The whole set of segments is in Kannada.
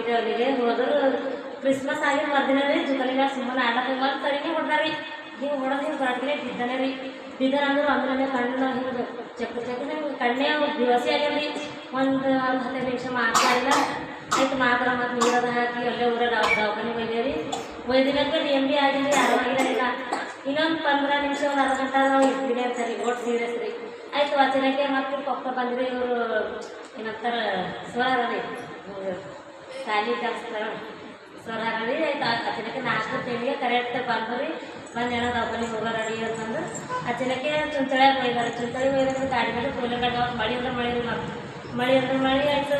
ಹೋಗಿದ್ದೆ ಅವರಿಗೆ. ಹೋದ್ರು ಕ್ರಿಸ್ಮಸ್ ಆಗಿ ಮರ್ದಿನ ರೀ ಜುಕಲಿಗ ಸುಮ್ಮನೆ ಆಡಕ್ಕೆ ಬಂದು ಸರಿನೇ ಹೊಡ್ದಾರಿ. ಹಿಂಗೆ ಹೊಡೆದು ಹಿಂಗೆ ಗಾಡಿಗೆ ಬಿದ್ದಾನೆ ರೀ. ಬಿದ್ದಾರ ಅಂದ್ರೆ ಕಣ್ಣು ಹಿಂಗೆ ಚಕ್ಕ ಕಣ್ಣೇ ದಿವಸ ಆಗ್ಯಾರ. ಒಂದು 15 ನಿಮಿಷ ಮಾಡ್ತಾ ಇಲ್ಲ. ಆಯ್ತು ಮಾತ್ರ ಮತ್ತು ನೀರದ ಹಾಕಿ ಅಲ್ಲೇ ಊರಾಗ ದವಾಖಾನೆ ಒಯ್ದೇವಿ. ಒಯ್ದಿನಕ್ಕೆ DMD ಆಗಿದ್ರಿ, ಆರಾಮಾಗಿಲ್ಲ. ಈಗ ಇನ್ನೊಂದು 15 ನಿಮಿಷ ಒಂದು ಅರ್ಧ ಗಂಟೆ ನಾವು ಇರ್ತೀನಿ ಅಂತಾರೆ. ಒಟ್ಟು ಸೀರಿಯಸ್ ರೀ. ಆಯ್ತು ಅಚಾನಕ್ಕೆ ಮತ್ತು ಪಪ್ಪ ಬಂದ್ರಿ. ಇವರು ಏನಂತಾರೆ ಸ್ವರ ರೀ, ಶಾಲಿ ಕಲಿಸ್ತಾರ ಸ್ವರ ರೀ. ಆಯ್ತು ಅಚಾನಕ್ಕೆ 4 ಟೈಮಿಗೆ ಕರೆಕ್ಟ್ ಬಂದ್ರಿ. ಬಂದು ಏನೋ ದವಾಖಾನೆ ಹೋಗೋ ರೆಡಿ ಅಂತಂದ್ರೆ ಅಚಾನಕ್ಕೆ ಚುಂಚಳಿಯಾಗಿ ಒಯ್ದಾರೆ. ಚುಂಚಳಿ ಒಯ್ದ್ರೆ ಗಾಡಿ ಮೇಲೆ ಕೂಲಿಂಗ್ ಗಾಡಿ ಮಳೆ ಅಂದ್ರೆ ಮಳೆ ರೀ. ಮಳೆ ಅಂದ್ರೆ ಮಳೆ ಆಯ್ತು.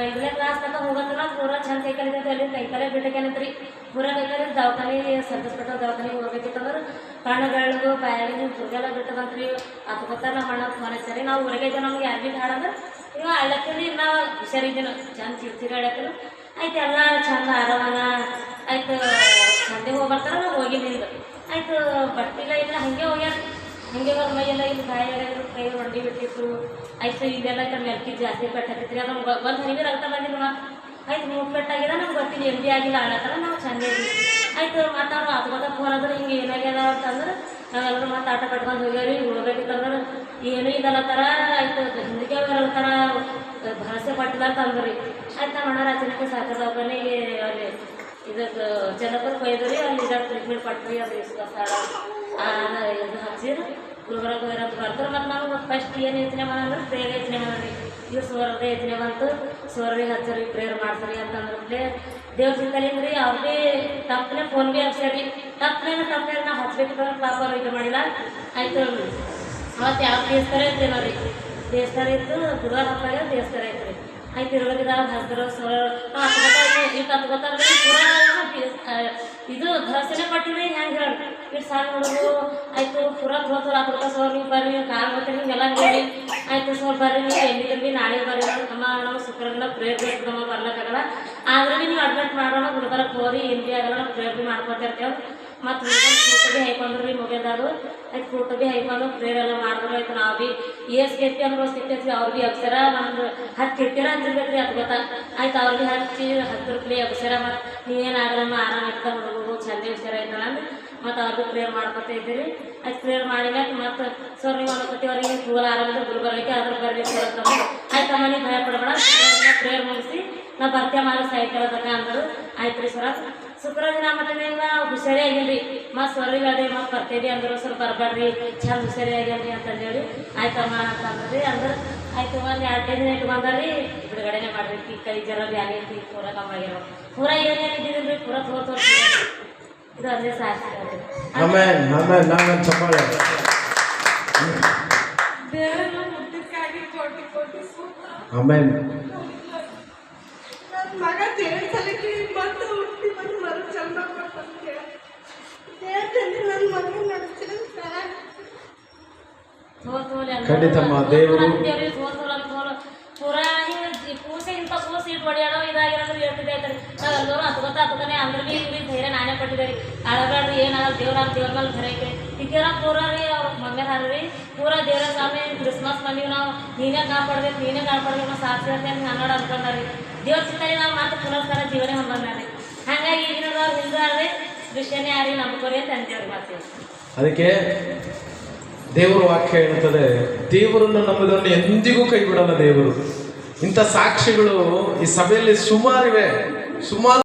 ಇಲ್ಲೇ ಕ್ಲಾಸ್ ತನಕ ಹೋಗೋದ್ರ ಪೂರ ಚಂದ ಕೈಕಲಿದ್ದೈತೆ. ಅಲ್ಲಿ ಕೈಕಾಲೇ ಬಿಟ್ಟಕೇನತ್ರಿ. ಪೂರ ಕೈಕಾಲಿ ದವಾಖಾನೆ ಸರ್ವಿಸ್ಬಿಟ್ಟು ದವಾಖಾನೆಗೆ ಹೋಗ್ಬೇಕಿತ್ತಂದ್ರೆ ಕಣ್ಣುಗಳಿಗೂ ಬಾಯಾಗಿನ ಪುರ್ಗೆಲ್ಲ ಬಿಟ್ಟದಂತ್ರಿ. ಅದು ಗೊತ್ತಾರೆ ನಮ್ಮ ಅಣ್ಣ ಫೋನ್ ಹಚ್ಚಾರಿ. ನಾವು ಊರಿಗೆ ಇದ್ದೇವೆ, ನಮ್ಗೆ ಯಾರು ಭೀ ಹಾಡಂದ್ರೆ ಇವಾಗ ಅಳ್ಳಕ್ಕಿದ್ರಿ. ನಾವು ಹುಷಾರಿದ್ದೇನೆ ಚಂದ ಚಿಡ್ಚಿರಿ ಅಳ್ಳಕ್ಕಲು. ಆಯ್ತು ಎಲ್ಲ ಚಂದ ಆರಾಮನ ಆಯ್ತು. ಚಂದೇ ಹೋಗಿ ಬರ್ತಾರೆ. ನಾವು ಹೋಗಿ ನಿಂದು ಆಯ್ತು. ಬಟ್ಟಿಲ್ಲ ಇಲ್ಲ ಹಾಗೆ ಹೋಗ್ಯಾರ. ಹಿಂಗೆ ಅವ್ರ ಮೈಯೆಲ್ಲ ಇಲ್ಲಿ ಗಾಯಾಗಿದ್ರು, ಕೈ ಹೊಂಡಿ ಬಿಟ್ಟಿತ್ತು. ಆಯ್ತು ಇದೆಲ್ಲ ಮೆಲ್ಕಿ ಜಾಸ್ತಿ ಪೆಟ್ಟಾಗಿತ್ತು. ನಮ್ಗೆ ಒಂದು ಹನಿಗೆ ರಕ್ತ ಬಂದಿಲ್ಲ. ಆಯ್ತು 3 ಪೆಟ್ಟಾಗಿದೆ. ನಮ್ಗೆ ಗೊತ್ತಿಲ್ಲ MD ಆಗಿಲ್ಲ ಆಳತ್ತಾರ. ನಾವು ಚಂದ ಇದ್ವಿ. ಆಯ್ತು ಮತ್ತು ಅವ್ರು ಆತ್ಮತ ಫೋನ್ ಆದ್ರೆ ಹಿಂಗೆ ಏನಾಗ್ಯದ ಅಂತಂದ್ರೆ ನಾವೆಲ್ಲರೂ ಮತ್ತೆ ಆಟ ಕಟ್ಕೊಂಡು ಹೋಗ್ಯಾರಿ. ಹೋಗ್ಬೇಕಿತ್ತಂದ್ರೆ ಏನೂ ಇದಲ್ಲತ್ತಾರ. ಆಯ್ತು ಹಿಂದಿಗೆ ಹೇಳ್ತಾರ ಭರಸೆ ಪಟ್ಟಿಲ್ಲ ಅಂತ ಅಂದ್ರಿ. ಆಯ್ತು ನಮ್ಮ ಅಣ್ಣ ರಚನೆಗೆ ಸಾಕದ ಒಬ್ಬನಿಗೆ ಅಲ್ಲಿ ಇದಕ್ಕೆ ಜನಪುರಕ್ಕೆ ಒಯ್ದ್ರಿ. ಅಲ್ಲಿ ಇದಾಗ ಟ್ರೀಟ್ಮೆಂಟ್ ಕೊಟ್ರಿ. ಅದು ಇದು ಹಚ್ಚಿರು ಗುಲ್ಬರ್ಗ ಹೋಗಿರೋದು ಬರ್ತಾರೆ. ಮತ್ತು ನಾವು ಫಸ್ಟ್ ಏನು ಯೋಚನೆ ಮಾಡೋದ್ರೆ ಪ್ರೇಯರ್ ಯೋಚನೆ ಮಾಡೋರಿ. ಇದು ಸೋರದ ಯೋಚನೆ ಬಂತು. ಸೋರಿಗೆ ಹಚ್ಚರಿ ಪ್ರೇಯರ್ ಮಾಡ್ಸರಿ ಅಂತಂದ್ರೆ ದೇವ್ರ ಚಿಂತಲಿಂದ ರೀ. ಅವ್ರು ಭೀ ತಪ್ಪನೆ ಫೋನ್ ಭೀ ಹಚ್ಚಾರಿ. ತಪ್ಪನೆ ನಾವು ಹಚ್ಬೇಕಿದ್ರೆ ಪಾಪ ಅವ್ರು ಇದು ಮಾಡಿಲ್ಲ. ಆಯಿತು ಅವತ್ತು ಯಾವ ದೇವಸ್ಥಾನ ಇತ್ತು ನೋಡ್ರಿ. ದೇವಸ್ಥಾನ ಇತ್ತು. ಬುಧವಾರ ಹಬ್ಬಾಗ ದೇವಸ್ಥಾನ ಇತ್ತು ರೀ. ಆಯ್ತು ಇರೋದಾಗ ಹಸಿರು ಸೋರ ಇದು ಗೊತ್ತಾದ್ರೆ ಪೂರ ಇದು ಭರಸೆನೇ ಪಟ್ಟಿರಿ. ಹೆಂಗೆ ಹೇಳಿ ಇಟ್ಟು ಸಾಕು ನೋಡೋದು. ಆಯಿತು ಪೂರ ಹೋಗ್ತಾರೆ ಸೋರ್ ನೀವು ಬರ್ರಿ, ನೀವು ಕಾಲು ಬರ್ತೀರಿ, ಹಿಂಗೆಲ್ಲ ಹೇಳಿ. ಆಯಿತು ಸೋರ್ ಬರ್ರಿ, ನೀವು ಎಲ್ಲಿದ್ರೆ ಭೀ ನಾಳೆ ಬರ್ರಿ. ನಮ್ಮ ಶುಕ್ರವಾರ ಪ್ರೇಯರ್ ಬೇಕು, ನಮ್ಮ ಬರ್ಲಿಕ್ಕಾಗಲ್ಲ. ಆದ್ರೆ ನೀವು ಅಡ್ಮಿಟ್ ಮಾಡೋಣ ಗುಲ್ಬರ್ಗಕ್ಕೆ ಹೋರಿ. MD ಆಗಲ್ಲ. ನಾವು ಪ್ರೇಯರ್ ಭೀ ಮಾಡ್ಕೊತಿರ್ತೇವೆ. ಮತ್ತು ಫೋಟೋ ಭೀ ಹಾಕೊಂಡ್ರು ರೀ ಮೊಬೈಲ್ದಾರು. ಆಯ್ತು ಫೋಟೋ ಭೀ ಹಾಕೊಂಡು ಪ್ರೇಯರ್ ಎಲ್ಲ ಮಾಡಿದ್ರು. ಆಯ್ತು ನಾವು ಭೀ ಕೆತ್ತಿ ಅಂದ್ರೆ ಕೆತ್ತಿ ಅವ್ರು ಭೀ ಅಕ್ಷರ ನಮ್ದು 10 ಕೆತ್ತಿರ ಹಚ್ಚಿರ್ಬೇಕು ರೀ. ಅದು ಗೊತ್ತಾ. ಆಯ್ತು ಅವ್ರು ಭೀ ಹಚ್ಚಿ 10 ರೂಪಾಯಿ ಅಕ್ಷರ. ಮತ್ತು ನೀವೇನಾಗಲ್ಲಮ್ಮ ಆರಾಮ ಇರ್ತಾರೆ ಹುಡುಗರು ಚಂದ ಹುಷಾರ ಇದ್ದಾಳೆ ಅಂದ್ರೆ ಮತ್ತು ಅವ್ರಿಗೆ ಪ್ರೇಯರ್ ಮಾಡ್ಕೊತಾ ಇದ್ದೀರಿ. ಆಯ್ತು ಪ್ರೇಯರ್ ಮಾಡಿದಾಗ ಮತ್ತು ಸರ್ ನೀವು ಅನ್ನೋಕತ್ತಿ ಅವ್ರಿಗೆ ಪೂರ ಆರಾಮಿದ್ರೆ ಗುಲ್ಬರ್ಗಕ್ಕೆ ಅದ್ರ ಬರಬೇಕು ಅಂತಂದ್ರೆ ಆಯ್ತು ಮನೆಗೆ ಭಯ ಪಡಬೇಡ, ಪ್ರೇಯರ್ ಮುಗಿಸಿ ನಾವು ಬರ್ತೇವೆ ಮಾಡಿ ಸಾಯಂಕಾಲದಕ್ಕ ಅಂದರು. ಆಯ್ತು ರೀ ಸರ. ಶುಕ್ರವಾರ ದಿನ ಮಟ್ಟಿಂದ ಹುಷಾರಿ ಆಗಿಲ್ರಿ. ಮತ್ತು ಸ್ವರಿಗೆ ಅದೇ ಮತ್ತು ಬರ್ತೇವೆ ಅಂದರು. ಸ್ವಲ್ಪ ಬರಬೇಡ್ರಿ ಚಂದ ಹುಷಾರಿ ಆಗ್ಯಾರಿ ಅಂತಂದೇಳಿ ಆಯ್ತಮ್ಮ ಅಂತಂದ್ರಿ. ಅಂದ್ರೆ ಆಯ್ತು ಒಂದು 2 ದಿನ ಇಟ್ಟು ಬಂದ್ರಿ. ಬಿಡುಗಡೆನೇ ಮಾಡ್ರಿ. ಕೈ ಜರ ಬ್ಯಾನಿ ಐತಿ. ಪೂರ ಕಮ್ಮಾಗಿರೋ ಪೂರ ಏನೇನು ಇದ್ದಿದ್ರಿ ಪೂರ ತೋರ್ಸಿ ಇದು ಅದೇ ಸಾಕು. ಮಗ ದೇವಸ್ಥಾನಕ್ಕೆ ಬಂದು ಹುಟ್ಟಿ ಬಂದು ಮರು ಚಂದ ದೇವಸ್ಥಾನ ನನ್ನ ಮಗ ನಡೆಸ್ತೀನಿ ಖಂಡಿತಮ್ಮ ದೇವರು ಪೂರ ಕೂಸಿ ಇಂಥ ಕೂಸಿ ಇಟ್ಟು ಹೊಡೆಯೋಣ ಇದಾಗಿರೋದ್ರೆ ಹೇಳ್ತಿದ್ದೆ ಐತ್ರಿ. ನಾವೆಲ್ಲರೂ ಹತ್ಕೊತಾನೆ ಅಂದ್ರೆ ಭೀ ಇವ್ರಿಗೆ ಧೈರ್ಯ ನಾನೇ ಪಟ್ಟಿದ್ದೆ ರೀ. ಅಳಬೇಡ್ರಿ ಏನಾಗಲ್ಲ ದೇವ್ರ ಮೇಲೆ ಧೈರ್ಯಕ್ಕೆ ಈಗೆಲ್ಲ ಪೂರ ರೀ. ಅವ್ರ ಮಮ್ಮಿಯರ್ ಹಾರಿ ಪೂರ ದೇವ್ರ ಸ್ವಾಮಿ ಕ್ರಿಸ್ಮಸ್ ಬಂದೀವಿ ನಾವು, ನೀನೇ ಕಾಪಾಡ್ಬೇಕು ನಾವು ಸಾಕ್ಷಿ ಅಂತ ಕನ್ನಡ ಅನ್ಕೊಂಡ್ರಿ. ದೇವ್ರ ಚಿಂತನೆ ನಾವು ಮಾತ್ರ ಪುನಸ್ಕಾರ ಜೀವನ ಹೊಂದ್ರಿ. ಹಾಗಾಗಿ ಈಗಿನ ಹಿಂದೂ ಆದ್ರೆ ಕ್ರಿಶ್ಚಿಯನೇ ಯಾರಿ ನಂಬ್ಕೊರಿ ಅಂತ ಅಂತೀವ್ರಿ. ಮಾಡ್ತೀವಿ. ಅದಕ್ಕೆ ದೇವರು ವಾಕ್ಯ ಹೇಳುತ್ತದೆ, ದೇವರನ್ನು ನಂಬುದನ್ನು ಎಂದಿಗೂ ಕೈ ಬಿಡಲ್ಲ ದೇವರು. ಇಂಥ ಸಾಕ್ಷಿಗಳು ಈ ಸಭೆಯಲ್ಲಿ ಸುಮಾರಿವೆ.